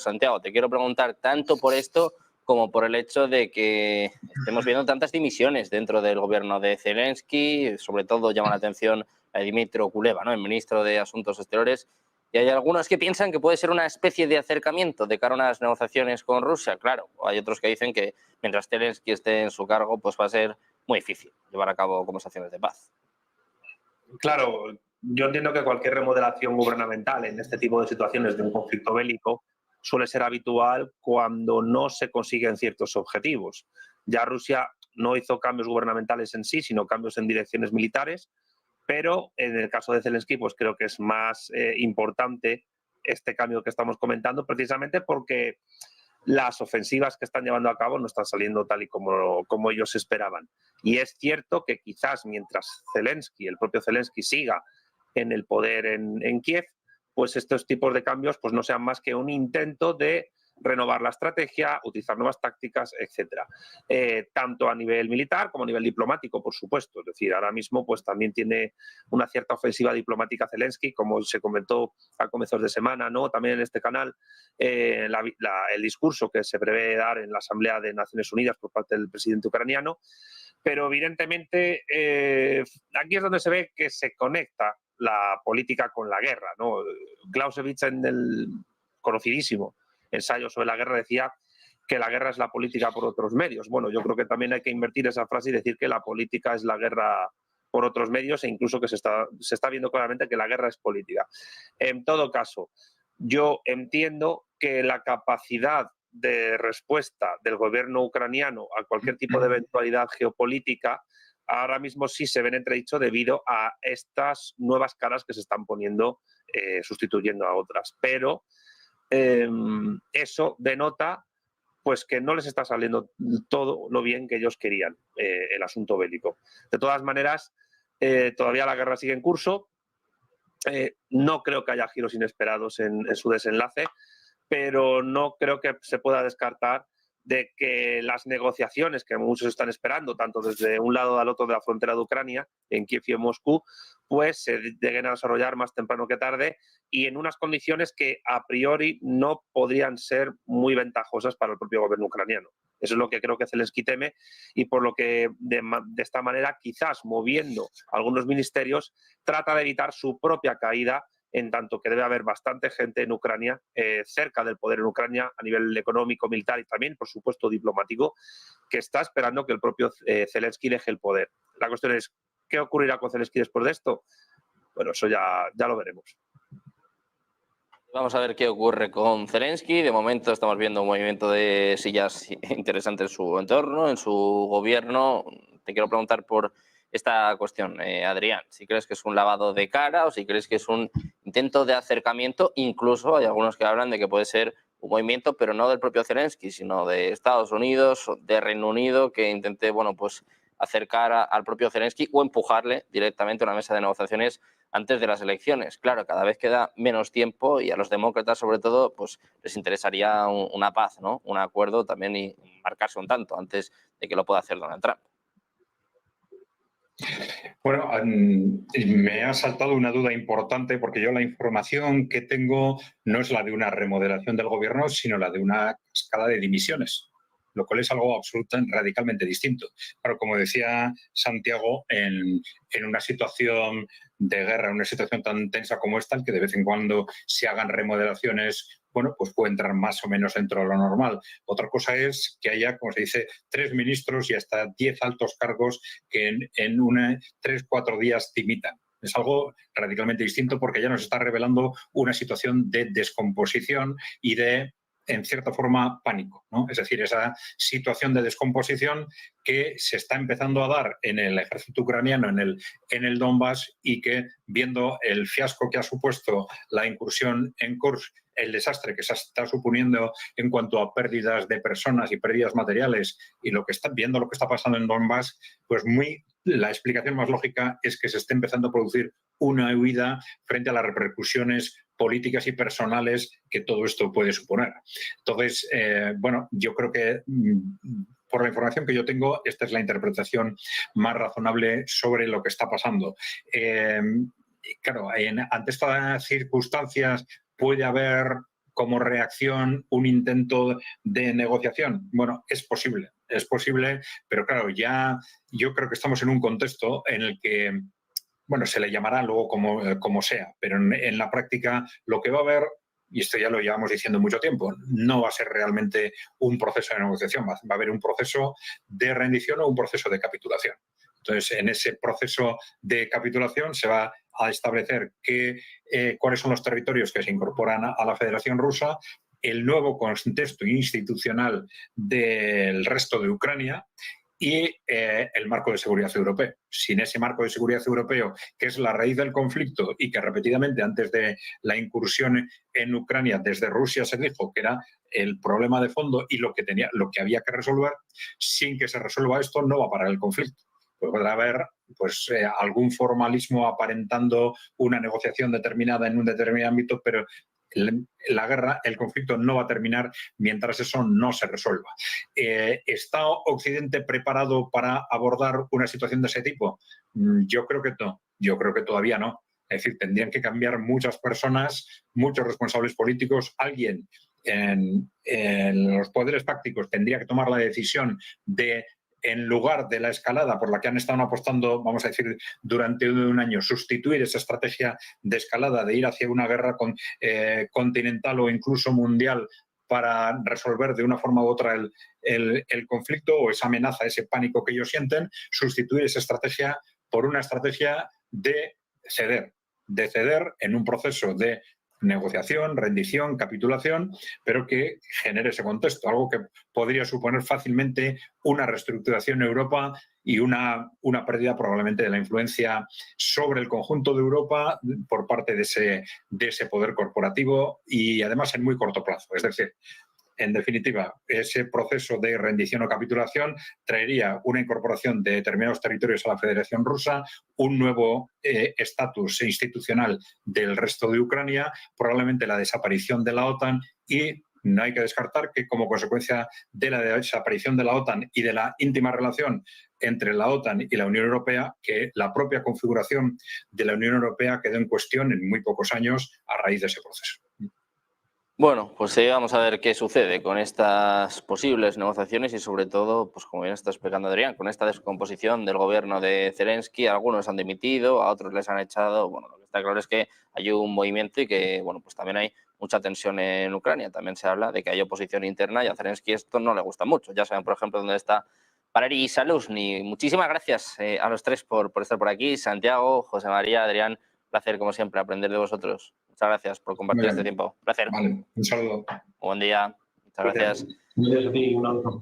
Santiago, te quiero preguntar tanto por esto como por el hecho de que estemos viendo tantas dimisiones dentro del gobierno de Zelensky. Sobre todo llama la atención a Dmytro Kuleba, ¿no?, el ministro de Asuntos Exteriores, y hay algunos que piensan que puede ser una especie de acercamiento de cara a unas negociaciones con Rusia. Claro, hay otros que dicen que mientras Zelensky esté en su cargo, pues va a ser muy difícil llevar a cabo conversaciones de paz. Claro, yo entiendo que cualquier remodelación gubernamental en este tipo de situaciones de un conflicto bélico suele ser habitual cuando no se consiguen ciertos objetivos. Ya Rusia no hizo cambios gubernamentales en sí, sino cambios en direcciones militares, pero en el caso de Zelensky pues creo que es más importante este cambio que estamos comentando, precisamente porque las ofensivas que están llevando a cabo no están saliendo tal y como ellos esperaban. Y es cierto que quizás mientras Zelensky, el propio Zelensky, siga en el poder en Kiev, pues estos tipos de cambios pues no sean más que un intento de renovar la estrategia, utilizar nuevas tácticas, etcétera. Tanto a nivel militar como a nivel diplomático, por supuesto. Es decir, ahora mismo pues también tiene una cierta ofensiva diplomática Zelensky, como se comentó a comienzos de semana, ¿no?, también en este canal, el discurso que se prevé dar en la Asamblea de Naciones Unidas por parte del presidente ucraniano. Pero evidentemente aquí es donde se ve que se conecta la política con la guerra, ¿no? Clausewitz, en el conocidísimo ensayo sobre la guerra, decía que la guerra es la política por otros medios. Bueno, yo creo que también hay que invertir esa frase y decir que la política es la guerra por otros medios, e incluso que se está viendo claramente que la guerra es política. En todo caso, yo entiendo que la capacidad de respuesta del gobierno ucraniano a cualquier tipo de eventualidad geopolítica ahora mismo sí se ven entredicho debido a estas nuevas caras que se están poniendo, sustituyendo a otras. Pero eso denota pues que no les está saliendo todo lo bien que ellos querían el asunto bélico. De todas maneras, todavía la guerra sigue en curso. No creo que haya giros inesperados en su desenlace, pero no creo que se pueda descartar de que las negociaciones que muchos están esperando, tanto desde un lado al otro de la frontera de Ucrania, en Kiev y en Moscú, pues se lleguen a desarrollar más temprano que tarde y en unas condiciones que a priori no podrían ser muy ventajosas para el propio gobierno ucraniano. Eso es lo que creo que Zelensky teme, y por lo que de esta manera, quizás moviendo algunos ministerios, trata de evitar su propia caída, en tanto que debe haber bastante gente en Ucrania, cerca del poder en Ucrania, a nivel económico, militar y también, por supuesto, diplomático, que está esperando que el propio Zelensky deje el poder. La cuestión es, ¿qué ocurrirá con Zelensky después de esto? Bueno, eso ya lo veremos. Vamos a ver qué ocurre con Zelensky. De momento estamos viendo un movimiento de sillas interesante en su entorno, en su gobierno. Te quiero preguntar por esta cuestión, Adrián, si crees que es un lavado de cara o si crees que es un intento de acercamiento. Incluso hay algunos que hablan de que puede ser un movimiento, pero no del propio Zelensky, sino de Estados Unidos, de Reino Unido, que intente, bueno, pues acercar al propio Zelensky o empujarle directamente a una mesa de negociaciones antes de las elecciones. Claro, cada vez queda menos tiempo y a los demócratas, sobre todo, pues les interesaría una paz, ¿no?, un acuerdo también, y marcarse un tanto antes de que lo pueda hacer Donald Trump. Bueno, me ha saltado una duda importante, porque yo la información que tengo no es la de una remodelación del gobierno, sino la de una cascada de dimisiones, lo cual es algo absolutamente, radicalmente distinto. Pero como decía Santiago, en una situación de guerra, en una situación tan tensa como esta, el que de vez en cuando se hagan remodelaciones, bueno, pues puede entrar más o menos dentro de lo normal. Otra cosa es que haya, como se dice, 3 ministros y hasta 10 altos cargos que en 3-4 días dimitan. Es algo radicalmente distinto, porque ya nos está revelando una situación de descomposición y de, en cierta forma, pánico, ¿no? Es decir, esa situación de descomposición que se está empezando a dar en el ejército ucraniano, en el Donbass, y que, viendo el fiasco que ha supuesto la incursión en Kursk, el desastre que se está suponiendo en cuanto a pérdidas de personas y pérdidas materiales, y viendo lo que está pasando en Donbass, pues la explicación más lógica es que se esté empezando a producir una huida frente a las repercusiones políticas y personales que todo esto puede suponer. Entonces, bueno, yo creo que por la información que yo tengo, esta es la interpretación más razonable sobre lo que está pasando. Claro, ante estas circunstancias puede haber como reacción un intento de negociación. Bueno, es posible, pero claro, ya yo creo que estamos en un contexto en el que, bueno, se le llamará luego como sea, pero en la práctica lo que va a haber, y esto ya lo llevamos diciendo mucho tiempo, no va a ser realmente un proceso de negociación, va a haber un proceso de rendición o un proceso de capitulación. Entonces, en ese proceso de capitulación se va a establecer cuáles son los territorios que se incorporan a la Federación Rusa, el nuevo contexto institucional del resto de Ucrania y el marco de seguridad europeo. Sin ese marco de seguridad europeo, que es la raíz del conflicto y que repetidamente antes de la incursión en Ucrania desde Rusia se dijo que era el problema de fondo y lo que había que resolver, sin que se resuelva esto no va a parar el conflicto. Podrá haber algún formalismo aparentando una negociación determinada en un determinado ámbito, pero la guerra, el conflicto no va a terminar mientras eso no se resuelva. ¿Está Occidente preparado para abordar una situación de ese tipo? Yo creo que no, yo creo que todavía no. Es decir, tendrían que cambiar muchas personas, muchos responsables políticos, alguien en los poderes fácticos tendría que tomar la decisión de, en lugar de la escalada por la que han estado apostando, vamos a decir, durante un año, sustituir esa estrategia de escalada, de ir hacia una guerra continental o incluso mundial para resolver de una forma u otra el conflicto o esa amenaza, ese pánico que ellos sienten, sustituir esa estrategia por una estrategia de ceder en un proceso de negociación, rendición, capitulación, pero que genere ese contexto, algo que podría suponer fácilmente una reestructuración en Europa y una pérdida probablemente de la influencia sobre el conjunto de Europa por parte de ese poder corporativo y además en muy corto plazo. Es decir, en definitiva, ese proceso de rendición o capitulación traería una incorporación de determinados territorios a la Federación Rusa, un nuevo estatus institucional del resto de Ucrania, probablemente la desaparición de la OTAN y no hay que descartar que como consecuencia de la desaparición de la OTAN y de la íntima relación entre la OTAN y la Unión Europea, que la propia configuración de la Unión Europea quedó en cuestión en muy pocos años a raíz de ese proceso. Bueno, pues vamos a ver qué sucede con estas posibles negociaciones y sobre todo, pues como bien está explicando Adrián, con esta descomposición del gobierno de Zelensky. Algunos han dimitido, a otros les han echado. Bueno, lo que está claro es que hay un movimiento y que, bueno, pues también hay mucha tensión en Ucrania. También se habla de que hay oposición interna y a Zelensky esto no le gusta mucho. Ya saben, por ejemplo, dónde está Valeri Zaluzhny. Muchísimas gracias a los tres por estar por aquí. Santiago, José María, Adrián, placer como siempre aprender de vosotros. Muchas gracias por compartir este tiempo. Placer. Vale, un saludo. Buen día. Muchas gracias. Gracias a ti, un abrazo.